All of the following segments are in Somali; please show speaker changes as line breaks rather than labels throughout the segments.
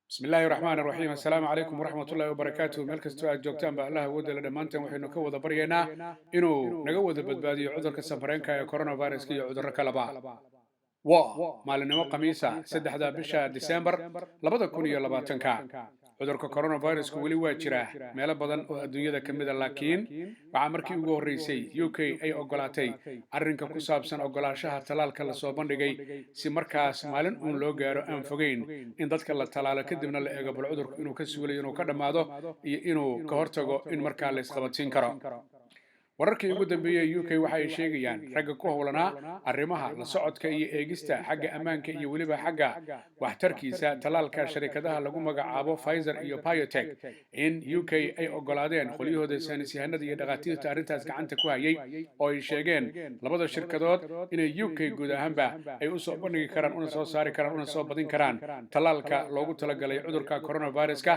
بسم الله الرحمن الرحيم السلام عليكم ورحمة الله وبركاته مeel kastoo aad joogtaan ba Allah awoodda la dhammaanteen waxaynu ka wada baryaynaa inuu naga wada badbaadiyo cudurka safareenka ee coronavirus iyo cudurro kaleba maalinimo khamiisa 3 bisha December 2020 cudurka coronavirusku weli waa jira meelo badan oo adduunyada ka mid ah laakiin waxa markii ugu horeysay UK ay ogolaatay arrinka ku saabsan ogolaanshaha talaalka la soo bandhigay si markaas maalin uun loo gaaro aan fogeyn in dadka la talaalo kadibna la eego bal cudurku inuu ka suulayo inuu ka dhammaado iyo inuu ka hortago in markaa la isqabadsiin karo wararkii ugu dambeeyay UK waxa ay sheegayaan ragga ku howlanaa arrimaha la socodka iyo eegista xagga ammaanka iyo weliba xagga waxtarkiisa talaalka shirkadaha lagu magacaabo Pfizer iyo BioNTech in UK ay ogolaadeen qolyahooda saynisyahanada iyo dhaqaatiirta arrintaas gacanta ku hayay oo ay sheegeen labada shirkadood inay UK guud ahaanba ay u soo bandhigi karaan una soo saari karaan una soo badin karaan talaalka loogu talagalay cudurka coronaviruska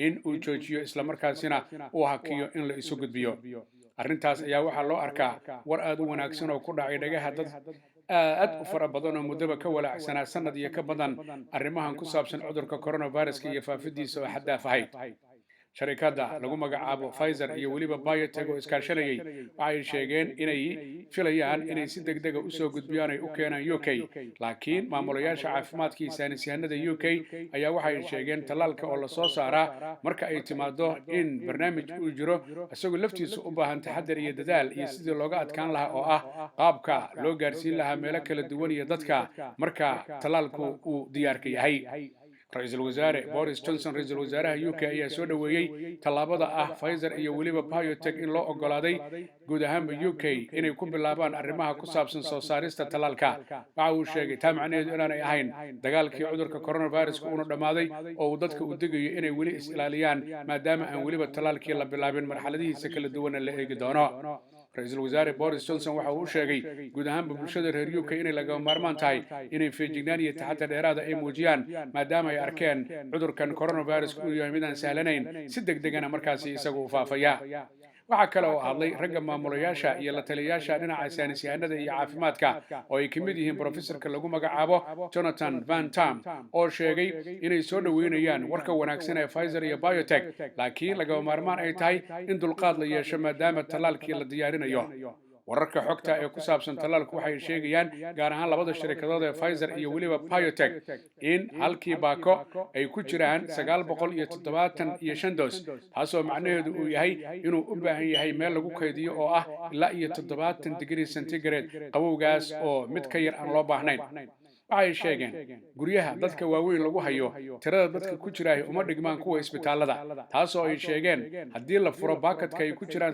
in uu joojiyo isla markaasina uu hakiyo in la isu gudbiyo arrintaas ayaa waxaa loo arkaa war aad u wanaagsan oo ku dhacay dhagaha dad aad u fara badan oo muddaba ka walaacsanaa sanad iyo ka badan arrimahan ku saabsan cudurka coronaviruska iyo faafidiisa oo xaddaaf ahayd sharikadda lagu magacaabo Pfizer iyo weliba BioNTech oo iskaashanayay waxay sheegeen inay filayaan inay si degdeg ah u soo gudbiyaan ay u keenaan UK laakiin maamulayaasha caafimaadka iyo saynisyahanada UK ayaa waxay sheegeen talaalka oo la soo saaraa marka ay timaado in barnaamij uu jiro isagoo laftiisu u baahan taxaddar iyo dadaal iyo sidii looga adkaan lahaa oo ah qaabka loo gaarsiin lahaa meelo kala duwan iyo dadka marka talaalku uu diyaarka yahay رئيس الوزراء بوريس جونسون رئيس الوزراء UK ayaa soo dhaweeyay talaabada ah Pfizer iyo weliba BioNTech in loo ogolaaday guud ahaan UK inay ku bilaabaan arrimaha ku saabsan soo saarista talaalka waxa uu sheegay taa macnaheedu inaanay ahayn dagaalkii cudurka coronavirus uu dhamaaday oo uu dadka u digayo inay weli is ilaaliyaan maadaama aan weliba talaalkii la bilaabin marxaladihiisa kala duwan la eegi doono رئيس الوزراء بوريس جونسون waxa uu sheegay guud ahaan bulshada reer UK inay laga maarmaan tahay inay feejignaan iyo taxaddar dheeraad ah ay muujiyaan maadaama ay arkeen cudurkan coronavirus uu yahay mid aan sahlanayn si degdegana markaasi isagu u faafaya waxa kale oo hadlay ragga maamulayaasha iyo la taliyayaasha dhinaca saynisyahanada iyo caafimaadka oo ay ka mid yihiin professorka lagu magacaabo Jonathan Van Tam oo sheegay inay soo dhaweynayaan warka wanaagsan ee Pfizer iyo BioNTech laakiin laga maarmaan ay tahay in dulqaad la yeesho maadaama talaalkii la diyaarinayo wararka xogta ee ku saabsan talaalku waxay sheegayaan gaar ahaan labada shirkadood ee Pfizer iyo weliba BioNTech in halkii baako ay ku jiraan 975 doos taasoo macnaheedu uu yahay inuu u baahan yahay meel lagu kaydiyo oo ah ilaa iyo 70 degree centigrade qabowgaas oo mid ka yar aan loo baahnayn waxay sheegeen guryaha dadka waaweyn lagu hayo tirada dadka ku jira uma dhigmaan kuwa isbitaalada taasoo ay sheegeen haddii la furo baakadka ay ku jiraan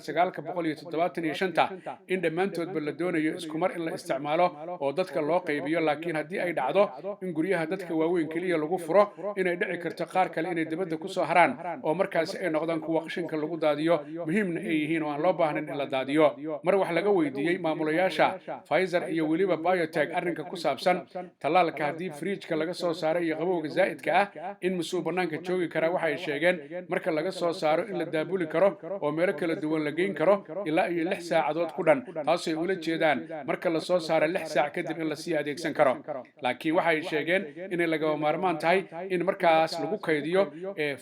975 in dhammaantoodba la doonayo isku mar in la isticmaalo oo dadka loo qaybiyo laakiin haddii ay dhacdo in guryaha dadka waaweyn kaliya lagu furo inay dhici karto qaar kale inay dibadda ku soo haraan oo markaasi ay noqdaan kuwa qashinka lagu daadiyo muhiimna ay yihiin oo aan loo baahnayn in la daadiyo mar wax laga weydiiyey maamulayaasha Pfizer iyo weliba BioNTech arrinka ku saabsan talaalka haddii fridge-ka laga soo saaro iyo qabowga zaa'idka ah in mas'uul bannaanka joogi kara waxay sheegeen marka laga soo saaro in la daabuli karo oo meelo kala duwan la geyn karo ilaa iyo 6 saacadood ku dhan taasoo ula jeedaan marka la soo saaro 6 saac kadib in la sii adeegsan karo laakiin waxay sheegeen inay laga maarmaan tahay in markaas lagu kaydiyo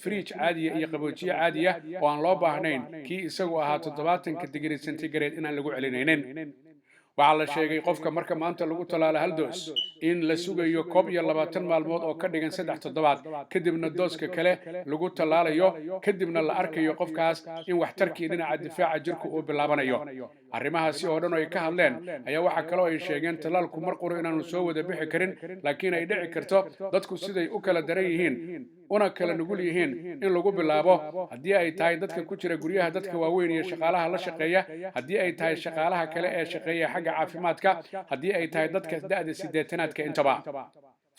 fridge caadiya iyo qaboojiye caadiya oo aan loo baahnayn kii isagu ahaa 70 degree centigrade in aan lagu celinaynin waxaa la sheegay qofka marka maanta lagu talaalo hal doos in la sugayo 21 maalmood oo ka dhigan 3 toddobaad kadibna dooska kale lagu talaalayo kadibna la arkayo qofkaas in waxtarkii dhinaca difaaca jirku uu bilaabanayo arrimahaasi oo dhan oo ay ka hadleen ayaa waxa kale oo ay sheegeen talaalku mar qoro inaanu soo wada bixi karin laakiin ay dhici karto dadku siday u kala daran yihiin una kala nugul yihiin in lagu bilaabo haddii ay tahay dadka ku jira guryaha dadka waaweyn iyo shaqaalaha la shaqeeya haddii ay tahay shaqaalaha kale ee shaqeeya xagga caafimaadka haddii ay tahay dadka da'da 80aadka intaba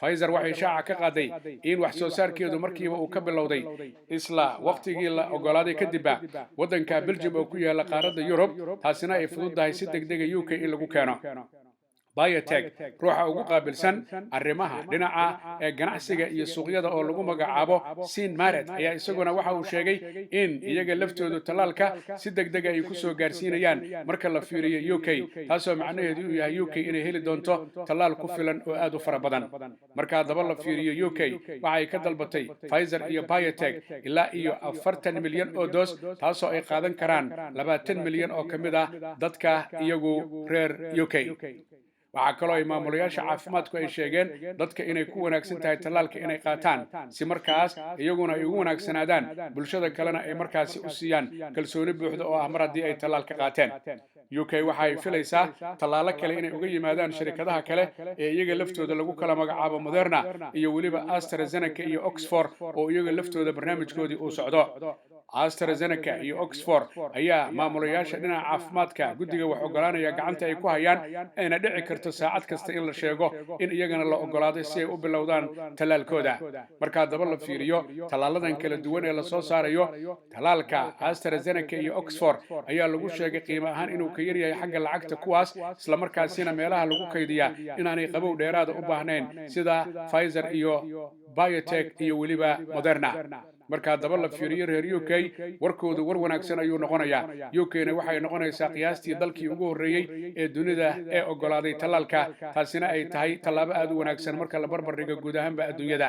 Pfizer waxay shaaca ka qaaday in wax soo saarkeedu markiiba uu ka bilowday isla waqtigii la ogolaaday kadib wadanka Belgium oo ku yaala qaaradda Yurub taasina ay fududahay si degdeg ah UK in lagu keeno biotech ruuxa ugu qaabilsan arrimaha dhinaca ganacsiga iyo suuqyada oo lagu magacaabo Sean Marett ayaa isaguna waxa uu sheegay in iyaga laftoodu talaalka si degdeg ah ay ku soo gaarsiinayaan marka la fiiriyo UK taasoo macnaheedu uu yahay UK inay heli doonto talaal ku filan oo aad u fara badan marka daba la fiiriyo UK waxay ka dalbatay Pfizer iyo biotech ilaa iyo 40 milyan oo doos taasoo ay qaadan karaan 20 milyan oo kamid ah dadka iyagu reer UK waxaa kaloo ay maamulayaasha caafimaadku ay sheegeen dadka inay ku wanaagsan tahay talaalka inay qaataan si markaas iyaguna ay ugu wanaagsanaadaan bulshada kalena ay markaasi u siiyaan kalsooni buuxda oo ah mar haddii ay talaalka qaateen UK waxay filaysaa talaalo kale inay uga yimaadaan shirkadaha kale ee iyaga laftooda lagu kala magacaabo Moderna iyo weliba AstraZeneca iyo Oxford oo iyaga laftooda barnaamijkoodii uu socdo AstraZeneca iyo Oxford ayaa maamulayaasha dhinaca caafimaadka guddiga wax ogolaanaya gacanta ay ku hayaan ayna dhici karto saacad kasta in la sheego in iyagana la ogolaaday si ay u bilowdaan talaalkooda marka daba la fiiriyo talaaladan kala duwan ee la soo saarayo talaalka AstraZeneca iyo Oxford ayaa lagu sheegay qiimo ahaan inuu ka yar yahay xagga lacagta kuwaas isla markaasina meelaha lagu kaydiyaa inaanay qabow dheeraada u baahnayn sida Pfizer iyo biotech iyo weliba Moderna marka daba la fiiriyo reer UK warkoodu war wanaagsan ayuu noqonayaa UK-na waxay noqonaysaa qiyaastii dalkii ugu horeeyay ee dunida ee ogolaaday talaalka taasina ay tahay tallaabo aad u wanaagsan marka la barbar dhigo guud ahaanba adduunyada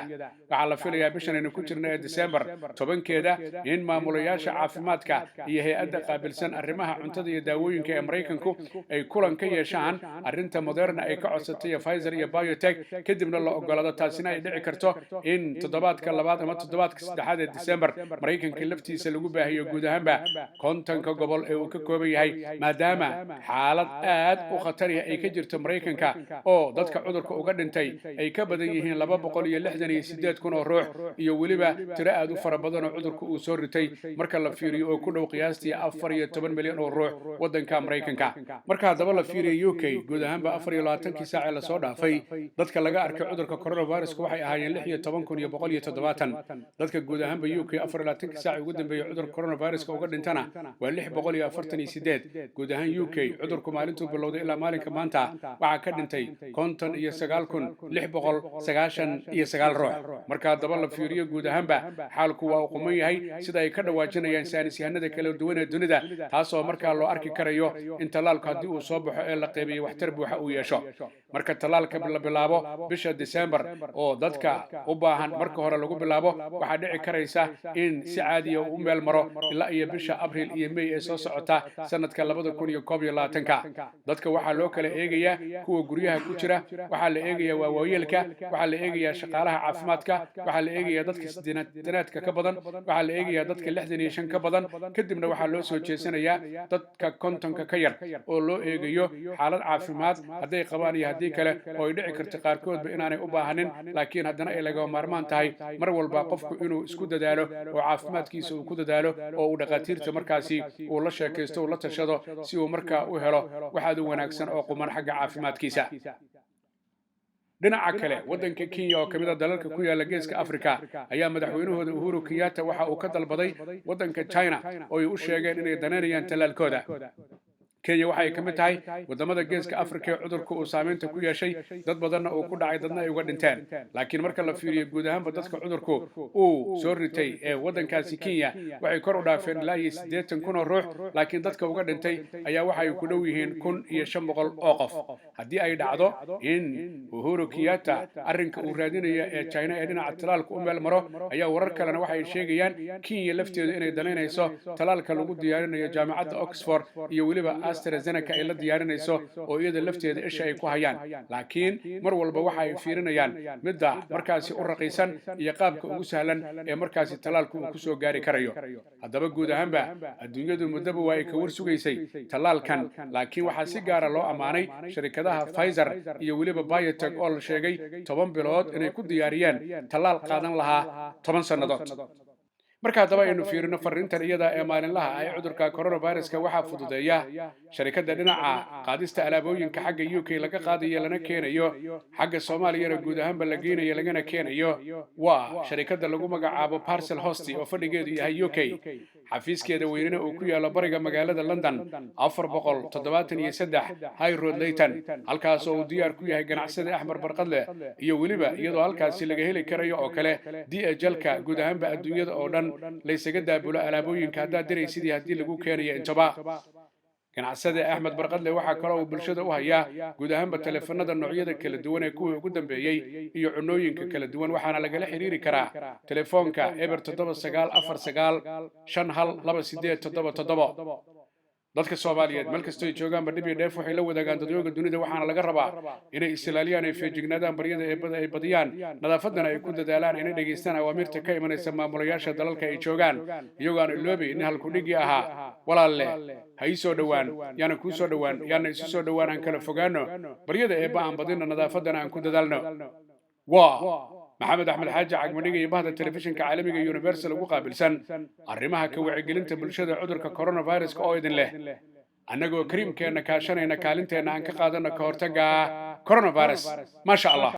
waxaa la filayaa bishan aynu ku jirno ee December 10keeda in maamulayaasha caafimaadka iyo hay'adda qaabilsan arrimaha cuntada iyo daawooyinka ee Mareykanku ay kulan ka yeeshaan arrinta Moderna ay ka codsatay Pfizer iyo biotech kadibna la ogolaado taasina ay dhici karto in toddobaadka labaad ama toddobaadka saddexaad December Mareykanka laftiisa lagu baahiyo guud ahaanba kontonka gobol ee uu ka kooban yahay maadaama xaalad aad u khatar ah ay ka jirto Mareykanka oo dadka cudurka uga dhintay ay ka badan yihiin 268,000 oo ruux iyo weliba tiro aad u fara badan oo cudurka uu soo ritay marka la fiiriyo oo ku dhow qiyaastii 14 milyan oo ruux wadanka Mareykanka marka daba la fiiriyo UK guud ahaanba 24 saac ee la soo dhaafay dadka laga arkay cudurka coronavirus waxay ahaayeen 16,170 dadka guud ahaanba UK 24 saac ugu dambeeyay cudurka coronavirus uga dhintana waa 648 guud ahaan UK cudurku maalintuu bilowday ilaa maalinka maanta waxa ka dhintay 59,699 ruux marka daba la fiiriyo guud ahaanba xaalku waa uu quman yahay sida ay ka dhawaajinayaan saynisyahanada kala duwan ee dunida taasoo markaa loo arki karayo in talaalku haddii uu soo baxo ee la qeybiyay waxtar buuxa uu yeesho marka talaalka la bilaabo bisha December oo dadka u baahan marka hore lagu bilaabo waxa dhici karaysa in si caadi ah u meel maro ilaa iyo bisha Abriil iyo May ee soo socota sanadka 2021 dadka waxa loo kala eegayaa kuwa guryaha ku jira waxa la eegayaa waayeelka waxa la eegayaa shaqaalaha caafimaadka waxa la eegayaa dadka sidinaadka ka badan waxa la eegayaa dadka 65 ka badan kadibna waxa loo soo jeesanayaa dadka kontonka ka yar oo loo eegayo xaalad caafimaad haday qabaan iyo hadii kale oo ay dhici karto qaarkoodba inaanay u baahanin laakiin haddana ay laga maarmaan tahay mar walba qofku inuu isku dadaalo oo caafimaadkiisa uu ku dadaalo oo uu dhaqaatiirta markaasi uu la sheekaysto uu la tashado si uu markaa u helo waxaad u wanaagsan oo quman xagga caafimaadkiisa dhinaca kale wadanka Kenya oo kamid ah dalalka ku yaala geeska Afrika ayaa madaxweynahooda Uhuru Kenyatta waxa uu ka dalbaday wadanka China oo ay u sheegeen inay daneynayaan talaalkooda Kenya waxay ka mid tahay wadamada geeska Afrika ee cudurku uu saameynta ku yeeshay dad badanna uu ku dhacay dadna ay uga dhinteen laakiin marka la fiiriyo guud ahaanba dadka cudurku uu soo ritay ee wadankaasi Kenya waxay kor u dhaafeen ilaa 80,000 oo ruux laakiin dadka uga dhintay ayaa waxay ku dhow yihiin 1,500 oo qof haddii ay dhacdo in Uhuru Kenyatta arrinka uu raadinayo ee China ee dhinaca talaalka u meel maro ayaa warar kalena waxay sheegayaan Kenya lafteedu inay daneynayso talaalka lagu diyaarinayo jaamacadda Oxford iyo weliba AstraZeneca ay la diyaarinayso oo iyada lafteeda isha ay ku hayaan laakiin mar walba waxa ay fiirinayaan midda markaasi u raqiisan iyo qaabka ugu sahlan ee markaasi talaalku uu ku soo gaari karayo haddaba guud ahaanba adduunyadu muddaba waa ay ka warsugaysay talaalkan laakiin waxaa si gaara loo ammaanay shirkadaha Pfizer iyo weliba biotech oo la sheegay 10 bilood inay ku diyaariyeen talaal qaadan lahaa 10 sannadood marka daba aynu fiirino fariintan iyada ee maalinlaha ay cudurka coronavirus-ka waxa fududeeya shirkadda dhinaca qaadista alaabooyinka xagga UK laga qaadayo lana keenayo xagga Soomaaliya guud ahaanba la geenayo lagana keenayo waa shirkadda lagu magacaabo Parcel Host oo fadhigeedu yahay UK xafiiskeeda weynina uu ku yaalo bariga magaalada London 473 High Road Leyton halkaas oo uu diyaar ku yahay ganacsade Axmed Barqadle iyo weliba iyadoo halkaasi laga heli karayo oo kale DHL-ka guud ahaanba adduunyada oo dhan la isaga daabulo alaabooyinka haddaad diraysidii haddii lagu keenayo intaba ganacsade Axmed Barqadle waxa kale oo bulshada u hayaa guud ahaanba telefoonada noocyada kala duwan ee kuwii ugu dambeeyay iyo cunooyinka kala duwan waxaana lagala xiriiri karaa telefoonka eber 7949512877 dadka Soomaaliyeed meel kasta ay joogaan badhib iyo dheef waxay la wadaagaan dadweynaha dunida waxaana laga rabaa inay islaaliyaan ay feejignaadaan baryada eebada ay badiyaan nadaafadana ay ku dadaalaan inay dhageystaan awaamirta ka imanaysa maamulayaasha dalalka ay joogaan iyagoo aan iloobi in halku dhigi ahaa walaalle ha ii soo dhawaan yaana kuu soo dhawaan yaana isu soo dhawaan aan kala fogaano baryada eebba aan badina nadaafadana aan ku dadaalno maxamed axmed xaaji cagmadhiga iyo bahda telefishinka caalamiga Universal ugu qaabilsan arrimaha ka wacyigelinta bulshada cudurka coronavirus oo idin leh annagoo kariimkeena kaashanayna kaalinteena aan ka qaadano ka hortagga coronavirus ma sha Allah